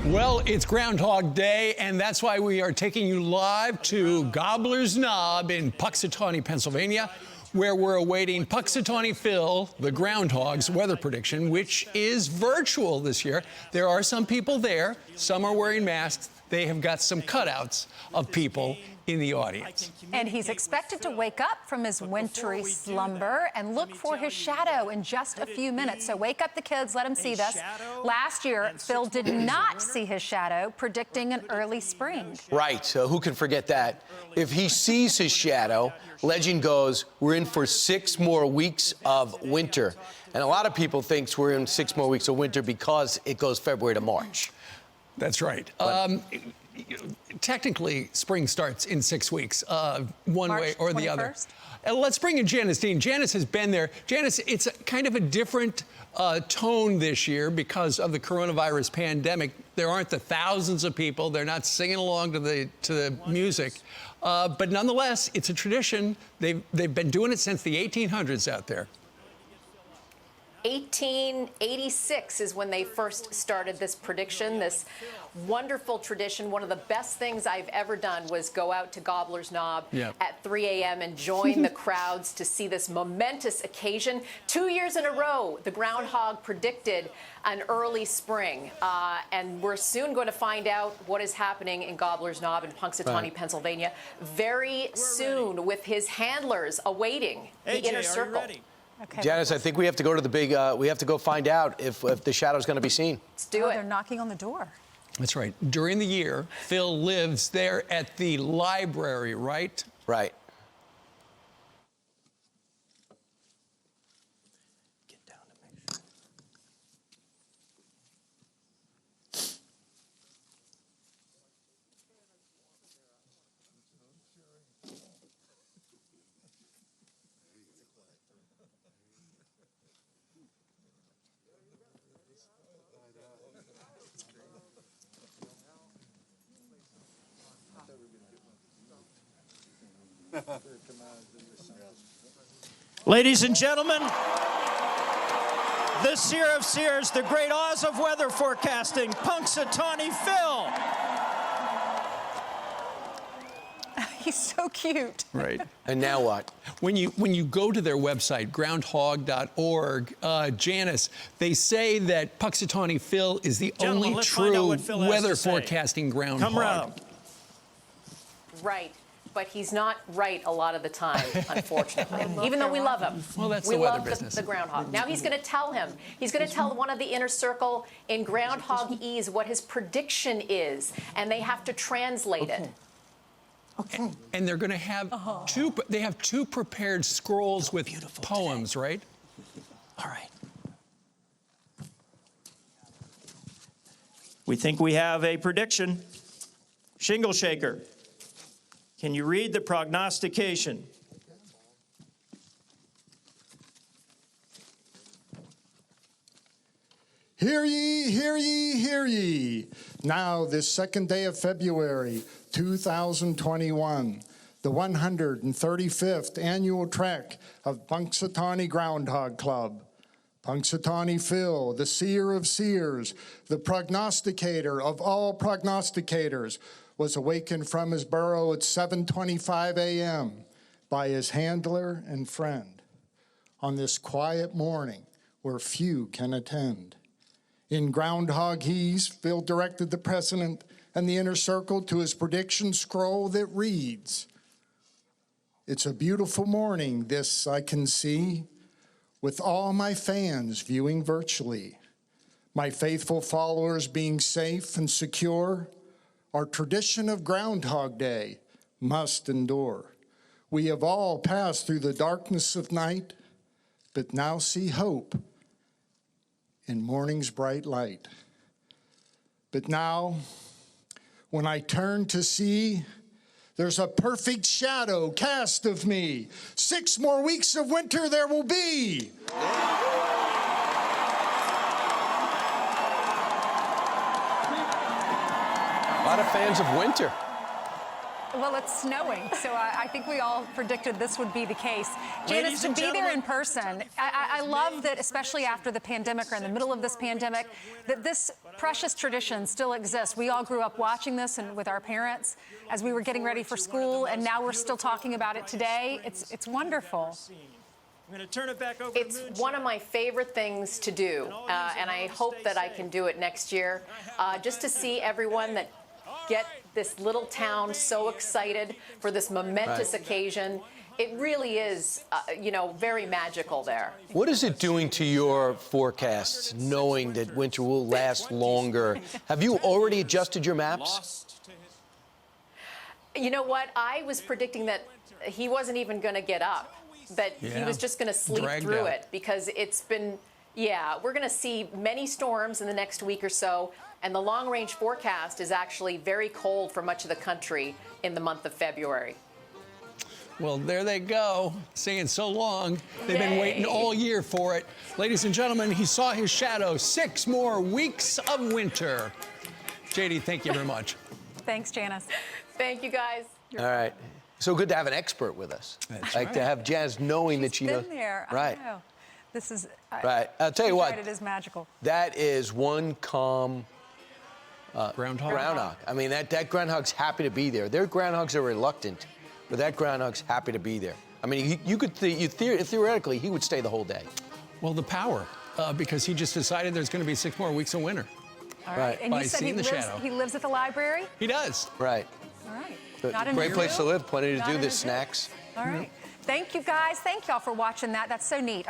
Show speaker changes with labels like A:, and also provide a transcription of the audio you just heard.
A: Well, it's Groundhog Day, and that's why we are taking you live to Gobbler's Knob in Punxsutawney, Pennsylvania, where we're awaiting Punxsutawney Phil, the Groundhog's weather prediction, which is virtual this year. There are some people there. Some are wearing masks. They have got some cutouts of people in the audience.
B: And he's expected to wake up from his wintry slumber and look for his shadow in just a few minutes. So wake up the kids, let them see this. Last year, Phil did not see his shadow, predicting an early spring.
C: Right, so who can forget that? If he sees his shadow, legend goes, we're in for 6 more weeks of winter. And a lot of people think we're in 6 more weeks of winter because it goes February to March.
A: That's right. Technically, spring starts in 6 weeks, one way or the other. Let's bring in Janice Dean. Janice has been there. Janice, it's kind of a different tone this year because of the coronavirus pandemic. There aren't the thousands of people. They're not singing along to the music. But nonetheless, it's a tradition. They've been doing it since the 1800s out there.
D: 1886 is when they first started this prediction, this wonderful tradition. One of the best things I've ever done was go out to Gobbler's Knob at 3 a.m. and join the crowds to see this momentous occasion. 2 years in a row, the Groundhog predicted an early spring, and we're soon going to find out what is happening in Gobbler's Knob in Punxsutawney, Pennsylvania, very soon, with his handlers awaiting the inner circle.
B: Okay,
C: Janice, I think we have to go to the big, we have to go find out if the shadow's going to be seen.
D: Let's do it.
B: They're knocking on the door.
A: That's right. During the year, Phil lives there at the library, right?
C: Right. Get down to make sure.
E: Ladies and gentlemen, the seer of seers, the great Oz of weather forecasting, Punxsutawney Phil.
B: He's so cute.
A: Right.
C: And now what?
A: When you go to their website, groundhog.org, Janice, they say that Punxsutawney Phil is the
E: Gentlemen,
A: only
E: let's find out
A: true
E: what Phil has
A: weather
E: to say.
A: forecasting groundhog.
E: Come round.
D: Right. But he's not right a lot of the time, unfortunately, even though we love him.
A: Well, that's
D: we
A: the weather
D: love
A: business.
D: The Groundhog. Now he's going to tell him. He's going to tell one of the inner circle in Groundhog-ese what his prediction is, and they have to translate it.
A: Okay. And they're going to have they have 2 prepared scrolls with poems, right?
E: All right. We think we have a prediction. Shingle shaker. Can you read the prognostication?
F: Hear ye, hear ye, hear ye. Now, this 2nd day of February, 2021, the 135th annual trek of Punxsutawney Groundhog Club. Punxsutawney Phil, the seer of seers, the prognosticator of all prognosticators, was awakened from his burrow at 7:25 a.m. by his handler and friend on this quiet morning where few can attend. In Groundhog-ese, Phil directed the president and the inner circle to his prediction scroll that reads, "It's a beautiful morning, this I can see, with all my fans viewing virtually, my faithful followers being safe and secure. Our tradition of Groundhog Day must endure. We have all passed through the darkness of night, but now see hope in morning's bright light. But now, when I turn to see, there's a perfect shadow cast of me. 6 more weeks of winter there will be."
C: A lot of fans of winter.
B: Well, it's snowing, so I think we all predicted this would be the case. Janice, to be there in person, I love that, especially after the pandemic or in the middle of this pandemic, that this precious tradition still exists. We all grew up watching this and with our parents as we were getting ready for school, and now we're still talking about it today. It's wonderful.
E: I'm going to turn it back over
D: It's
E: to Moonshine.
D: one of my favorite things to do, and I hope that I can do it next year, just to see everyone that get this little town so excited for this momentous occasion. It really is, you know, very magical there.
C: What is it doing to your forecasts, knowing that winter will last longer? Have you already adjusted your maps?
D: You know what? I was predicting that he wasn't even going to get up, that he was just going to sleep through it, because it's been, we're going to see many storms in the next week or so, and the long-range forecast is actually very cold for much of the country in the month of February.
A: Well, there they go, saying so long. They've been waiting all year for it. Ladies and gentlemen, he saw his shadow. 6 more weeks of winter. JD, thank you very much.
B: Thanks, Janice.
D: Thank you, guys.
C: All right. So good to have an expert with us.
A: That's
C: like
A: right.
C: to have Janice knowing that she knows.
B: Been there.
C: Right.
B: I know. This is
C: Right. I'll tell you what.
B: It is magical.
C: That is one calm
A: Groundhog.
C: groundhog. I mean, that groundhog's happy to be there. Their groundhogs are reluctant, but that groundhog's happy to be there. I mean, you could theoretically he would stay the whole day.
A: Well, the power, because he just decided there's going to be 6 more weeks of winter.
B: All
C: Right.
B: right. And
A: By
B: you said
A: seeing the shadow.
B: he lives at the library?
A: He does.
C: Right.
B: All right.
C: But
B: Not in
C: great
B: a
C: place
B: zoo?
C: to live. Plenty to
B: Not
C: do.
B: in a
C: There's
B: zoo?
C: snacks.
B: All right. Thank you, guys. Thank y'all for watching that. That's so neat.